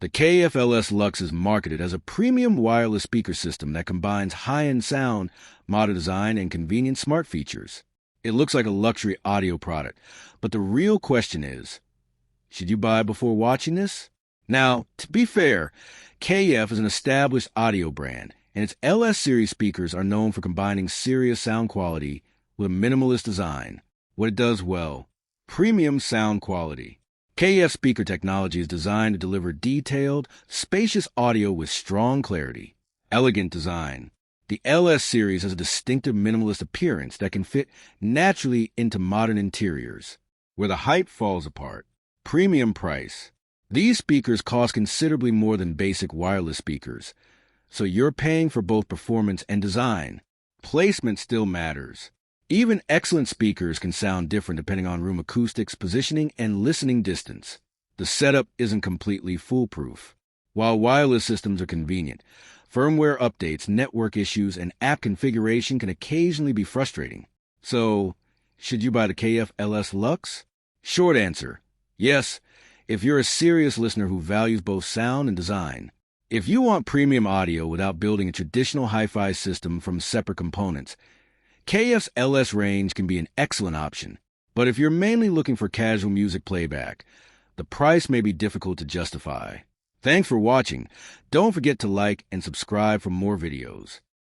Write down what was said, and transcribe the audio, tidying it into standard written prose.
The KEF LS Luxe is marketed as a premium wireless speaker system that combines high-end sound, modern design, and convenient smart features. It looks like a luxury audio product, but the real question is, should you buy before watching this? Now, to be fair, KEF is an established audio brand, and its LS series speakers are known for combining serious sound quality with a minimalist design. What it does well: premium sound quality. KEF speaker technology is designed to deliver detailed, spacious audio with strong clarity. Elegant design. The LS series has a distinctive minimalist appearance that can fit naturally into modern interiors, where the height falls apart. Premium price. These speakers cost considerably more than basic wireless speakers, so you're paying for both performance and design. Placement still matters. Even excellent speakers can sound different depending on room acoustics, positioning, and listening distance. The setup isn't completely foolproof. While wireless systems are convenient, firmware updates, network issues, and app configuration can occasionally be frustrating. So, should you buy the KEF LS Luxe? Short answer: yes, if you're a serious listener who values both sound and design. If you want premium audio without building a traditional hi-fi system from separate components, KEF's LS range can be an excellent option. But if you're mainly looking for casual music playback, the price may be difficult to justify. Thanks for watching. Don't forget to like and subscribe for more videos.